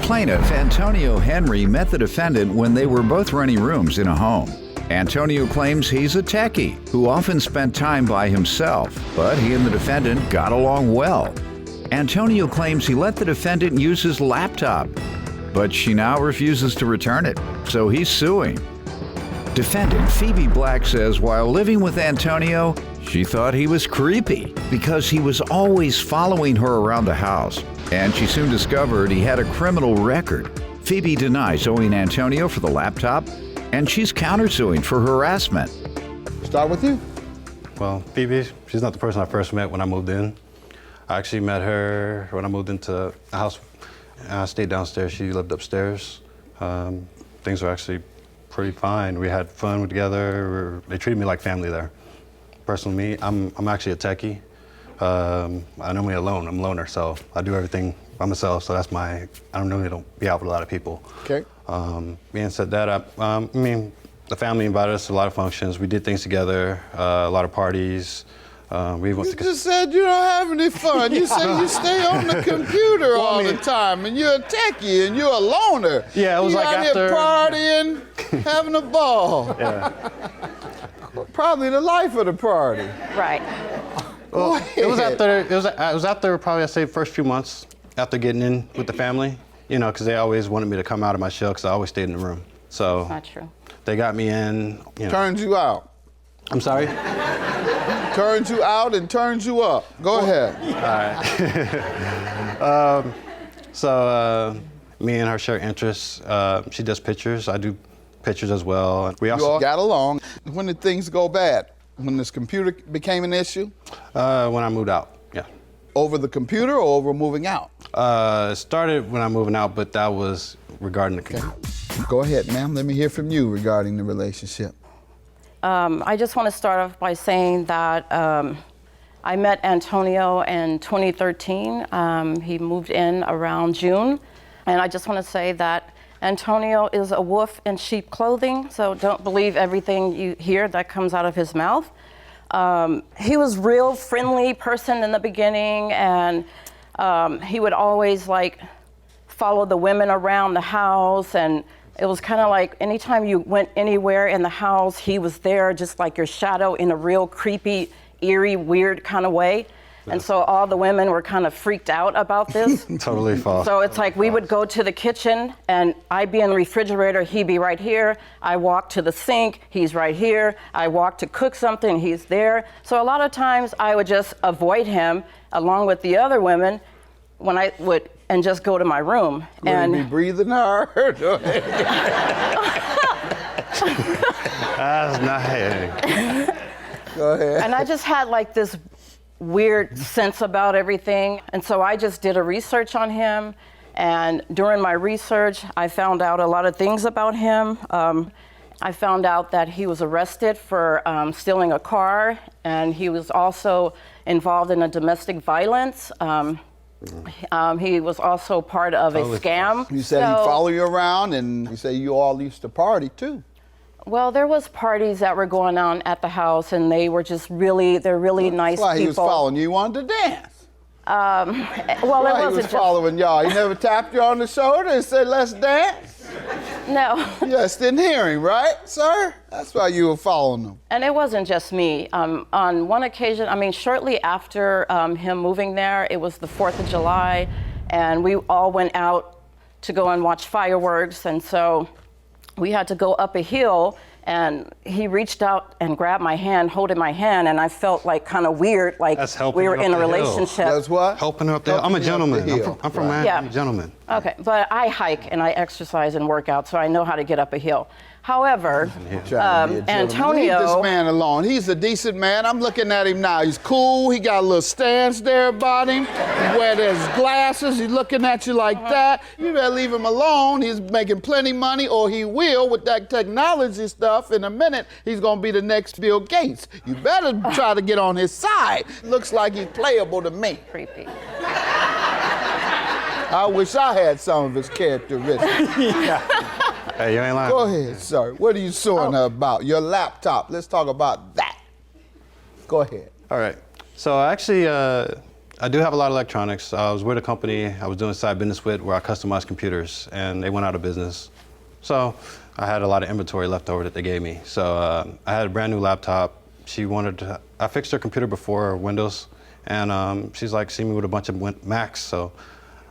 Plaintiff Antonio Henry met the defendant when they were both renting rooms in a home. Antonio claims he's a techie who often spent time by himself, but he and the defendant got along well. Antonio claims he let the defendant use his laptop, but she now refuses to return it, so he's suing. Defendant Phoebe Black says while living with Antonio, she thought he was creepy because he was always following her around the house, and she soon discovered he had a criminal record. Phoebe denies owing Antonio for the laptop, and she's countersuing for harassment. Start with you. Well, Phoebe, she's not the person I first met when I moved in. I actually met her when I moved into the house. I stayed downstairs, she lived upstairs. Things were actually pretty fine. We had fun together. They treated me like family there. Personally, I'm actually a techie. I'm normally alone. I'm a loner, so I do everything by myself. So that's I don't be out with a lot of people. Okay. Being said that, the family invited us to a lot of functions. We did things together, a lot of parties. We went You just said you don't have any fun. You said you stay on the computer all the time, and you're a techie, and you're a loner. Yeah, it was you like out after... here partying, having a ball. Yeah. Probably the life of the party. Right. Well, it was after probably, I'd say, first few months after getting in with the family, because they always wanted me to come out of my shell because I always stayed in the room. So Not true. They got me in. Turns you out. I'm sorry? Turns you out and turns you up. Go ahead. All right. So me and her share interests. She does pictures. I do pictures as well. We also You all got along. When did things go bad? When this computer became an issue? when I moved out, yeah. Over the computer or over moving out? It started when I'm moving out, but that was regarding the computer. Go ahead, ma'am. Let me hear from you regarding the relationship. I just want to start off by saying that I met Antonio in 2013. He moved in around June. And I just want to say that Antonio is a wolf in sheep clothing, so don't believe everything you hear that comes out of his mouth. He was real friendly person in the beginning, and he would always follow the women around the house, and it was kind of like anytime you went anywhere in the house, he was there just like your shadow in a real creepy, eerie, weird kind of way. And so all the women were kind of freaked out about this. Totally false. So it's like we would go to the kitchen and I'd be in the refrigerator, he'd be right here. I walk to the sink, he's right here. I walk to cook something, he's there. So a lot of times I would just avoid him along with the other women when I would, and just go to my room. Would he be breathing hard? That's not Go ahead. And I just had this weird sense about everything. And so I just did a research on him. And during my research, I found out a lot of things about him. I found out that he was arrested for stealing a car, and he was also involved in a domestic violence. He was also part of a scam. You said he'd follow you around, and you say you all used to party too. Well, there was parties that were going on at the house, and they were just they're really nice people. He was following you. You wanted to dance. Well, it wasn't He was following y'all. He never tapped you on the shoulder and said, "Let's dance." No. You just didn't hear him, right, sir? That's why you were following him. And it wasn't just me. On one occasion, shortly after him moving there, it was the 4th of July, and we all went out to go and watch fireworks, and so we had to go up a hill, and he reached out and grabbed my hand, holding my hand, and I felt kind of weird, we were in a relationship. That's what? Helping her up there. I'm a gentleman. I'm from Miami. I'm a gentleman. Okay, but I hike and I exercise and work out, so I know how to get up a hill. However, Antonio... Leave this man alone. He's a decent man. I'm looking at him now. He's cool. He got a little stance there about him. He wears his glasses. He's looking at you like that. You better leave him alone. He's making plenty money, or he will with that technology stuff. In a minute, he's going to be the next Bill Gates. You better try to get on his side. Looks like he's playable to me. Creepy. I wish I had some of his characteristics. Hey, you ain't lying. Go ahead, sir. What are you suing her about? Your laptop. Let's talk about that. Go ahead. All right. So actually, I do have a lot of electronics. I was with a company I was doing side business with where I customized computers, and they went out of business. So I had a lot of inventory left over that they gave me. So I had a brand new laptop. I fixed her computer before Windows, and she's like, see me with a bunch of Macs, so.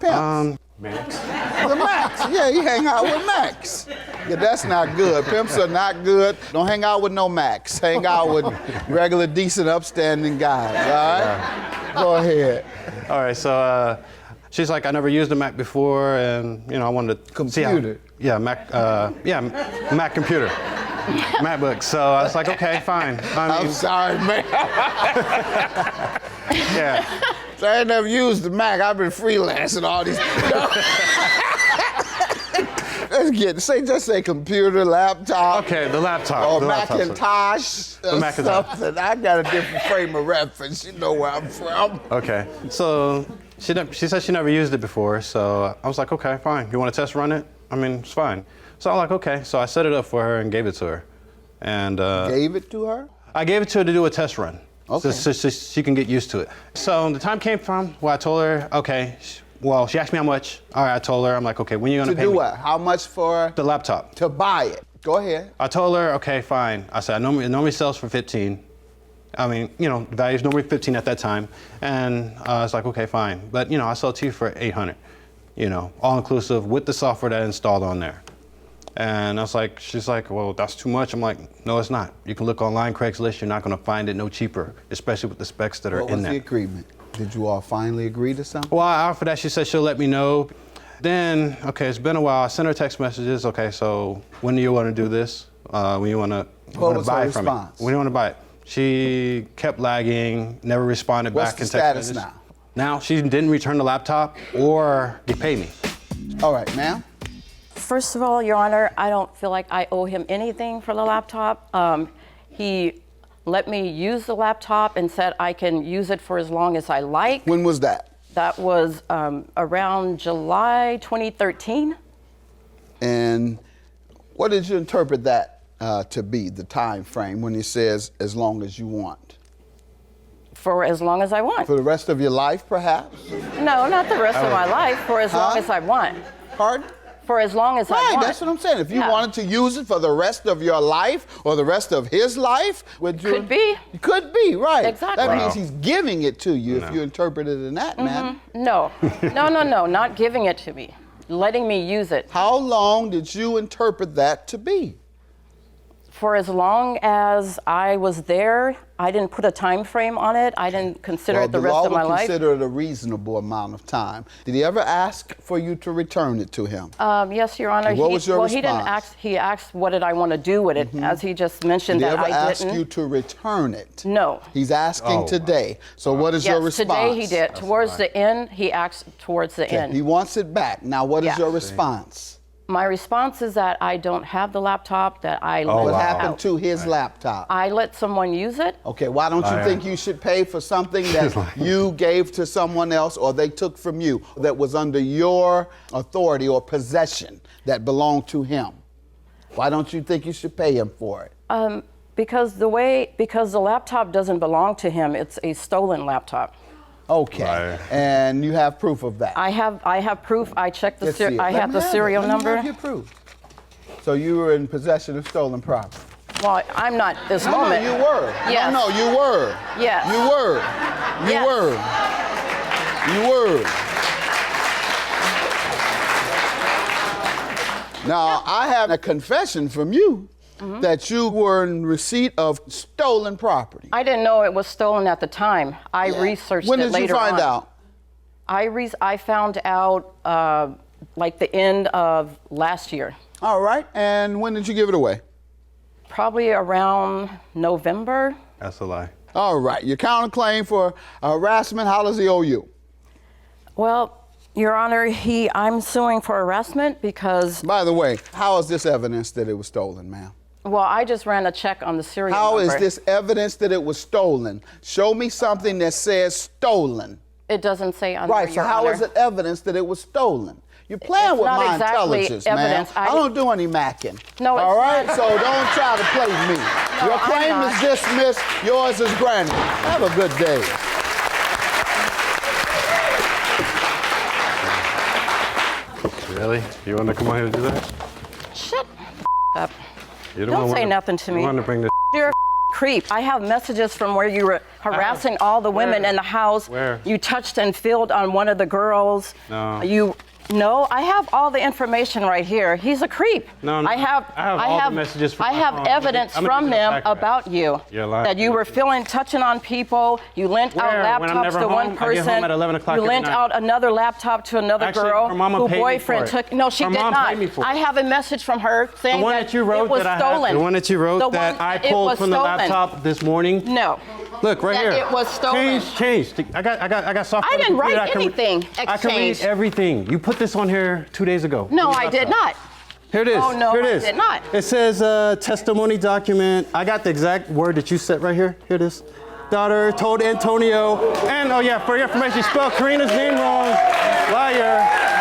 Pimps. Macs. The Macs. Yeah, you hang out with Macs. Yeah, that's not good. Pimps are not good. Don't hang out with no Macs. Hang out with regular, decent, upstanding guys, all right? Yeah. Go ahead. All right, so she's like, I never used a Mac before, and I wanted to see how. Yeah, Mac. Mac computer. MacBook. So I was like, okay, fine. I'm sorry, man. Yeah. So I ain't never used the Mac. I've been freelancing all these. Just say computer, laptop. Okay, the laptop. Or the Macintosh. The Macintosh. Something. I got a different frame of reference. You know where I'm from. Okay. So she said she never used it before. So I was like, okay, fine. You want to test run it? I mean, it's fine. So I'm like, okay. So I set it up for her and gave it to her. And gave it to her? I gave it to her to do a test run. Okay. So she can get used to it. So the time came from where I told her, okay, she asked me how much. All right, I told her, I'm like, okay, when are you going to pay me? To do what? How much for? The laptop. To buy it. Go ahead. I told her, okay, fine. I said, it normally sells for 15. I mean, the value's normally 15 at that time. And I was like, okay, fine. But, I sell it to you for 800, all inclusive with the software that I installed on there. And I was like, she's like, well, that's too much. I'm like, no, it's not. You can look online, Craigslist, you're not gonna find it no cheaper, especially with the specs that are in there. What was the agreement? Did you all finally agree to something? Well, after that, she said she'll let me know. Then, okay, it's been a while. I sent her text messages. Okay, so when do you want to do this? When you want to buy it from me? When do you want to buy it? She kept lagging, never responded back in text messages. What's the status now? Now, she didn't return the laptop or pay me. All right, ma'am. First of all, Your Honor, I don't feel like I owe him anything for the laptop. He let me use the laptop and said I can use it for as long as I like. When was that? That was around July 2013. And what did you interpret that to be, the time frame, when he says as long as you want? For as long as I want. For the rest of your life, perhaps? No, not the rest of my life. For as long as I want. Pardon? For as long as I want. Right, that's what I'm saying. If you wanted to use it for the rest of your life or the rest of his life, would you? Could be. Could be, right. Exactly. That means he's giving it to you if you interpret it in that manner. No, not giving it to me. Letting me use it. How long did you interpret that to be? For as long as I was there, I didn't put a time frame on it. I didn't consider it the rest of my life. The law would consider it a reasonable amount of time. Did he ever ask for you to return it to him? Yes, Your Honor. And what was your response? He didn't ask. He asked what did I want to do with it, as he just mentioned that I didn't. Did he ever ask you to return it? No. He's asking today. So what is your response? Yes, today he did. Towards the end, he asked towards the end. He wants it back. Now, what is your response? My response is that I don't have the laptop, that I let What happened to his laptop? I let someone use it. Okay, why don't you think you should pay for something that you gave to someone else or they took from you that was under your authority or possession that belonged to him? Why don't you think you should pay him for it? Because the laptop doesn't belong to him. It's a stolen laptop. Okay, Right. And you have proof of that? I have proof. I checked the Let's see it. I have the serial number. Let me have your proof. So you were in possession of stolen property? Well, I'm not this moment. No, you were. Yes. No, you were. Yes. You were. You Yes. were. You were. Now, I have a confession from you that you were in receipt of stolen property. I didn't know it was stolen at the time. I researched When it did later you find on. out? I found out like the end of last year. All right, and when did you give it away? Probably around November. That's a lie. All right, your counterclaim for harassment, how does he owe you? Well, Your Honor, I'm suing for harassment because. By the way, how is this evidence that it was stolen, ma'am? Well, I just ran a check on the serial number. How is this evidence that it was stolen? Show me something that says stolen. It doesn't say on Right, there, so Your how Honor. is it evidence that it was stolen? You're playing It's with not my exactly intelligence, man. evidence. I don't do any macking. No, it's all right, not. so don't try to play me. No, Your I'm claim not. is dismissed. Yours is granted. Have a good day. Really? You want to come on here and do that? Shut up. You're the Don't one say wanna- nothing to me. You want to bring this? You're a creep. I have messages from where you were harassing all the women Where? in the house. Where? You touched and filled on one of the girls. No. No, I have all the information right here. He's a creep. No, I have all the messages from I my have phone. evidence I'm gonna from get you them back for that. about you. You're lying. That you were touching on people. You lent out Where? When I'm laptops never to one home? I person. get home at 11 o'clock You every lent night. out another laptop to another Actually, girl her mama who paid me boyfriend for it. took. No, she Her did mom not. paid me for it. I have a message from her saying The one that that you wrote it was that stolen. I have. The one that you wrote The that one- I it pulled was from the stolen. laptop this morning. No. Look right That here. it was stolen. Change. I got software. I didn't on the computer. write anything. I can read Exchange. everything. You put this on here 2 days ago. No, I did not. Here it is. Oh, no, here it I is. did not. It says testimony document. I got the exact word that you said right here. Here it is. Daughter told Antonio, and oh yeah, for your information, you spelled Karina's name wrong. Liar.